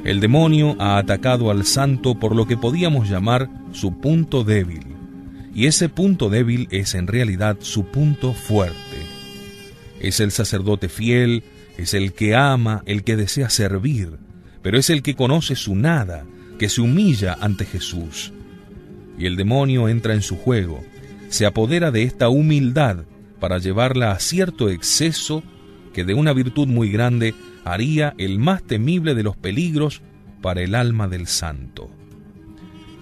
El demonio ha atacado al santo por lo que podíamos llamar su punto débil, y ese punto débil es en realidad su punto fuerte. Es el sacerdote fiel, es el que ama, el que desea servir, pero es el que conoce su nada, que se humilla ante Jesús. Y el demonio entra en su juego, se apodera de esta humildad para llevarla a cierto exceso que de una virtud muy grande haría el más temible de los peligros para el alma del santo.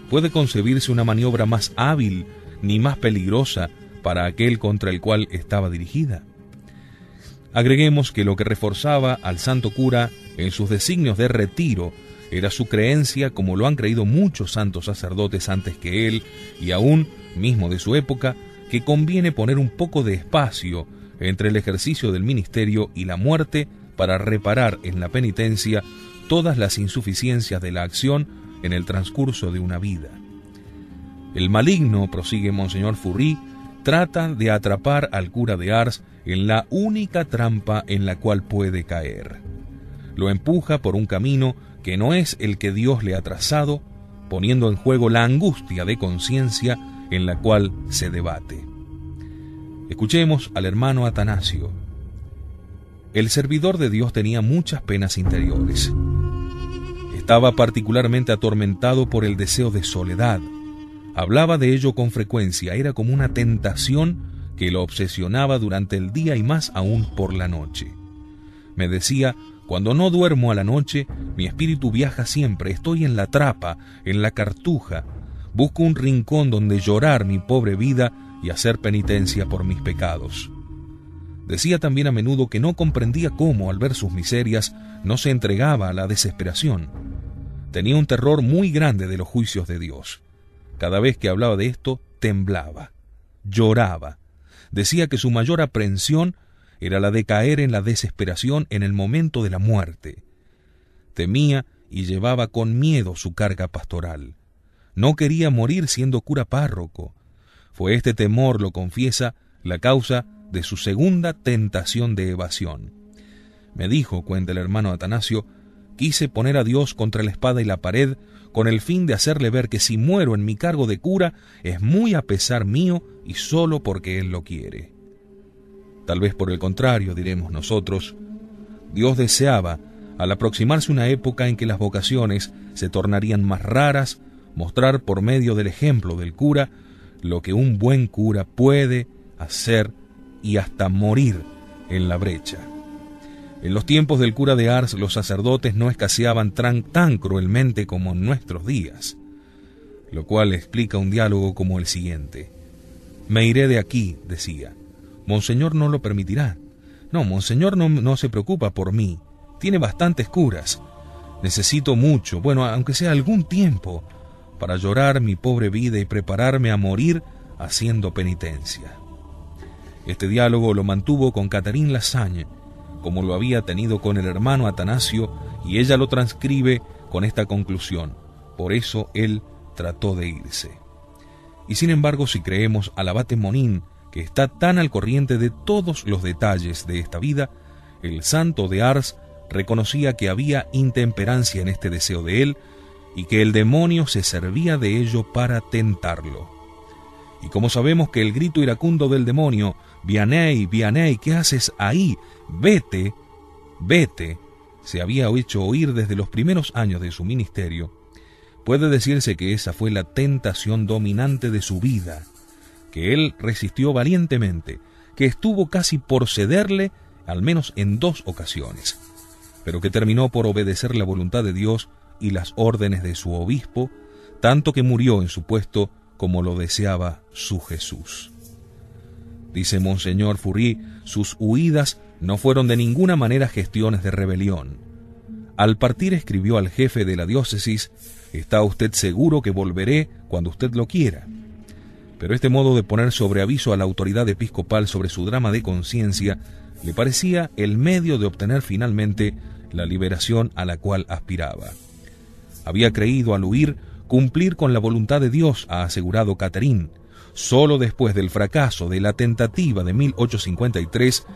¿Puede concebirse una maniobra más hábil ni más peligrosa para aquel contra el cual estaba dirigida? Agreguemos que lo que reforzaba al santo cura en sus designios de retiro era su creencia, como lo han creído muchos santos sacerdotes antes que él y aún mismo de su época, que conviene poner un poco de espacio entre el ejercicio del ministerio y la muerte para reparar en la penitencia todas las insuficiencias de la acción en el transcurso de una vida. El maligno, prosigue Monseñor Furri, trata de atrapar al cura de Ars en la única trampa en la cual puede caer. Lo empuja por un camino que no es el que Dios le ha trazado, poniendo en juego la angustia de conciencia en la cual se debate. Escuchemos al hermano Atanasio. El servidor de Dios tenía muchas penas interiores. Estaba particularmente atormentado por el deseo de soledad. Hablaba de ello con frecuencia, era como una tentación que lo obsesionaba durante el día y más aún por la noche. Me decía: cuando no duermo a la noche, mi espíritu viaja siempre, estoy en la trapa, en la cartuja, busco un rincón donde llorar mi pobre vida y hacer penitencia por mis pecados. Decía también a menudo que no comprendía cómo, al ver sus miserias, no se entregaba a la desesperación. Tenía un terror muy grande de los juicios de Dios. Cada vez que hablaba de esto, temblaba, lloraba. Decía que su mayor aprensión era la de caer en la desesperación en el momento de la muerte. Temía y llevaba con miedo su carga pastoral. No quería morir siendo cura párroco. Fue este temor, lo confiesa, la causa de su segunda tentación de evasión. Me dijo, cuenta el hermano Atanasio, quise poner a Dios contra la espada y la pared con el fin de hacerle ver que si muero en mi cargo de cura es muy a pesar mío y solo porque Él lo quiere. Tal vez por el contrario, diremos nosotros, Dios deseaba, al aproximarse una época en que las vocaciones se tornarían más raras, mostrar por medio del ejemplo del cura lo que un buen cura puede hacer y hasta morir en la brecha. En los tiempos del cura de Ars, los sacerdotes no escaseaban tan cruelmente como en nuestros días, lo cual explica un diálogo como el siguiente. Me iré de aquí, decía. Monseñor no lo permitirá. No, Monseñor no se preocupa por mí. Tiene bastantes curas. Necesito mucho, bueno, aunque sea algún tiempo, para llorar mi pobre vida y prepararme a morir haciendo penitencia. Este diálogo lo mantuvo con Catherine Lassagne, como lo había tenido con el hermano Atanasio, y ella lo transcribe con esta conclusión. Por eso él trató de irse. Y sin embargo, si creemos al abate Monín, que está tan al corriente de todos los detalles de esta vida, el santo de Ars reconocía que había intemperancia en este deseo de él y que el demonio se servía de ello para tentarlo. Y como sabemos que el grito iracundo del demonio, Vianey, Vianey, ¿qué haces ahí? Vete, vete, se había hecho oír desde los primeros años de su ministerio, puede decirse que esa fue la tentación dominante de su vida, que él resistió valientemente, que estuvo casi por cederle, al menos en 2 ocasiones, pero que terminó por obedecer la voluntad de Dios y las órdenes de su obispo, tanto que murió en su puesto como lo deseaba su Jesús. Dice Monseñor Furri, sus huidas no fueron de ninguna manera gestiones de rebelión. Al partir escribió al jefe de la diócesis, «Está usted seguro que volveré cuando usted lo quiera». Pero este modo de poner sobre aviso a la autoridad episcopal sobre su drama de conciencia le parecía el medio de obtener finalmente la liberación a la cual aspiraba. Había creído al huir cumplir con la voluntad de Dios, ha asegurado Catherine. Solo después del fracaso de la tentativa de 1853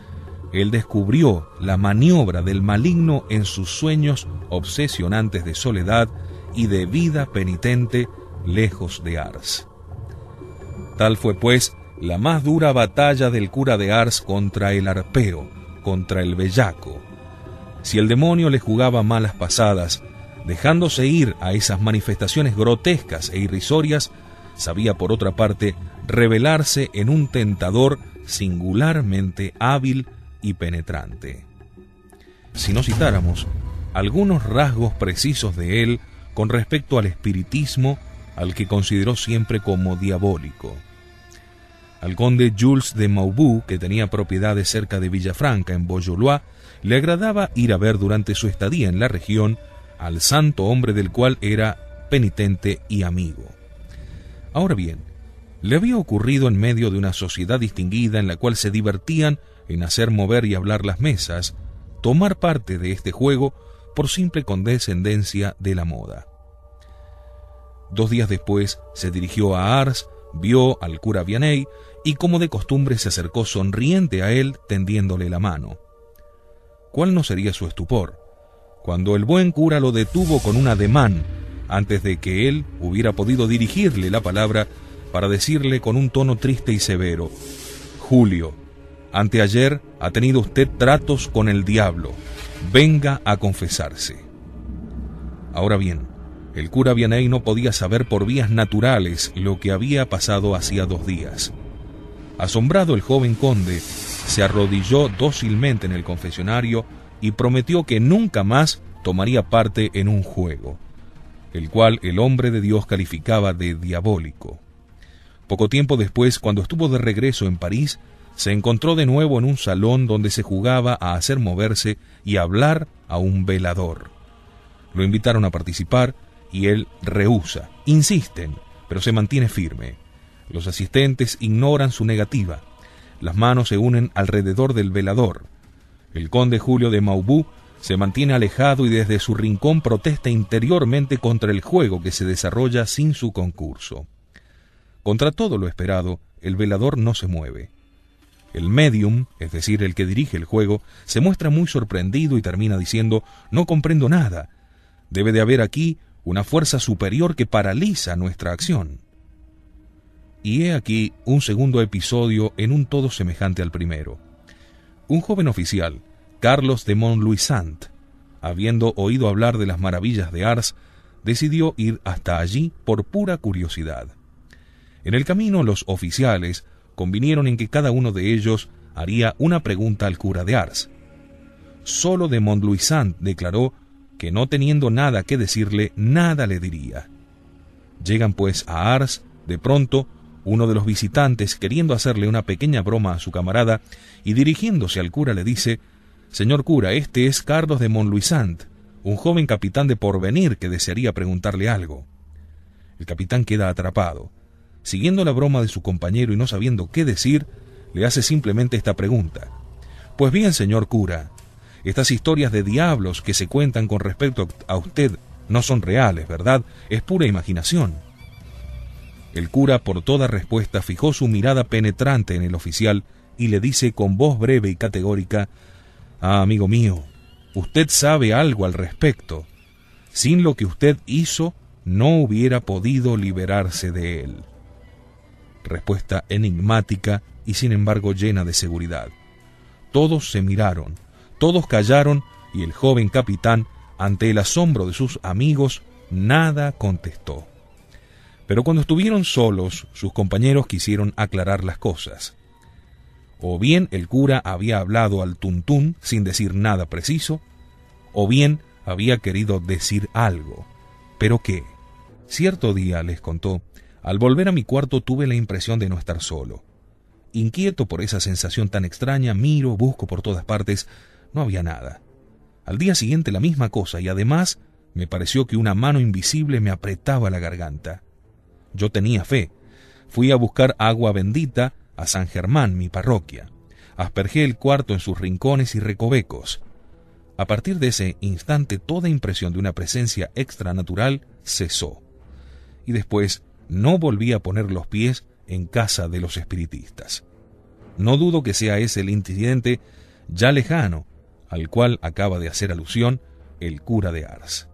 él descubrió la maniobra del maligno en sus sueños obsesionantes de soledad y de vida penitente lejos de Ars. Tal fue, pues, la más dura batalla del cura de Ars contra el arpeo, contra el bellaco. Si el demonio le jugaba malas pasadas, dejándose ir a esas manifestaciones grotescas e irrisorias, sabía por otra parte revelarse en un tentador singularmente hábil y penetrante. Si no citáramos algunos rasgos precisos de él con respecto al espiritismo, al que consideró siempre como diabólico. Al conde Jules de Maubourg, que tenía propiedades cerca de Villafranca, en Beaujolais, le agradaba ir a ver durante su estadía en la región al santo hombre del cual era penitente y amigo. Ahora bien, le había ocurrido en medio de una sociedad distinguida en la cual se divertían en hacer mover y hablar las mesas, tomar parte de este juego por simple condescendencia de la moda. 2 días después se dirigió a Ars, vio al cura Vianney y, como de costumbre, se acercó sonriente a él, tendiéndole la mano. ¿Cuál no sería su estupor cuando el buen cura lo detuvo con un ademán antes de que él hubiera podido dirigirle la palabra, para decirle con un tono triste y severo: Julio, anteayer ha tenido usted tratos con el diablo, venga a confesarse. Ahora bien, el cura Vianney no podía saber por vías naturales lo que había pasado hacía 2 días. Asombrado, el joven conde se arrodilló dócilmente en el confesionario y prometió que nunca más tomaría parte en un juego, el cual el hombre de Dios calificaba de diabólico. Poco tiempo después, cuando estuvo de regreso en París, se encontró de nuevo en un salón donde se jugaba a hacer moverse y hablar a un velador. Lo invitaron a participar y él rehúsa. Insisten, pero se mantiene firme. Los asistentes ignoran su negativa. Las manos se unen alrededor del velador. El conde Julio de Maubourg se mantiene alejado y desde su rincón protesta interiormente contra el juego que se desarrolla sin su concurso. Contra todo lo esperado, el velador no se mueve. El medium, es decir, el que dirige el juego, se muestra muy sorprendido y termina diciendo: «No comprendo nada. Debe de haber aquí una fuerza superior que paraliza nuestra acción». Y he aquí un segundo episodio en un todo semejante al primero. Un joven oficial, Carlos de Montluisant, habiendo oído hablar de las maravillas de Ars, decidió ir hasta allí por pura curiosidad. En el camino, los oficiales convinieron en que cada uno de ellos haría una pregunta al cura de Ars. Solo de Montluisant declaró que, no teniendo nada que decirle, nada le diría. Llegan pues a Ars. De pronto, uno de los visitantes, queriendo hacerle una pequeña broma a su camarada y dirigiéndose al cura, le dice: «Señor cura, este es Carlos de Montluisant, un joven capitán de porvenir que desearía preguntarle algo». El capitán queda atrapado. Siguiendo la broma de su compañero y no sabiendo qué decir, le hace simplemente esta pregunta: «Pues bien, señor cura, estas historias de diablos que se cuentan con respecto a usted no son reales, ¿verdad? Es pura imaginación». El cura, por toda respuesta, fijó su mirada penetrante en el oficial y le dice con voz breve y categórica: «Ah, amigo mío, usted sabe algo al respecto. Sin lo que usted hizo, no hubiera podido liberarse de él». Respuesta enigmática y sin embargo llena de seguridad. Todos se miraron, todos callaron, y el joven capitán, ante el asombro de sus amigos, nada contestó. Pero cuando estuvieron solos, sus compañeros quisieron aclarar las cosas. O bien el cura había hablado al tuntún sin decir nada preciso, o bien había querido decir algo. ¿Pero qué? Cierto día, les contó, al volver a mi cuarto tuve la impresión de no estar solo. Inquieto por esa sensación tan extraña, miro, busco por todas partes, no había nada. Al día siguiente la misma cosa, y además me pareció que una mano invisible me apretaba la garganta. Yo tenía fe. Fui a buscar agua bendita a San Germán, mi parroquia. Aspergé el cuarto en sus rincones y recovecos. A partir de ese instante, toda impresión de una presencia extranatural cesó. Y después no volví a poner los pies en casa de los espiritistas. No dudo que sea ese el incidente ya lejano, al cual acaba de hacer alusión el cura de Ars.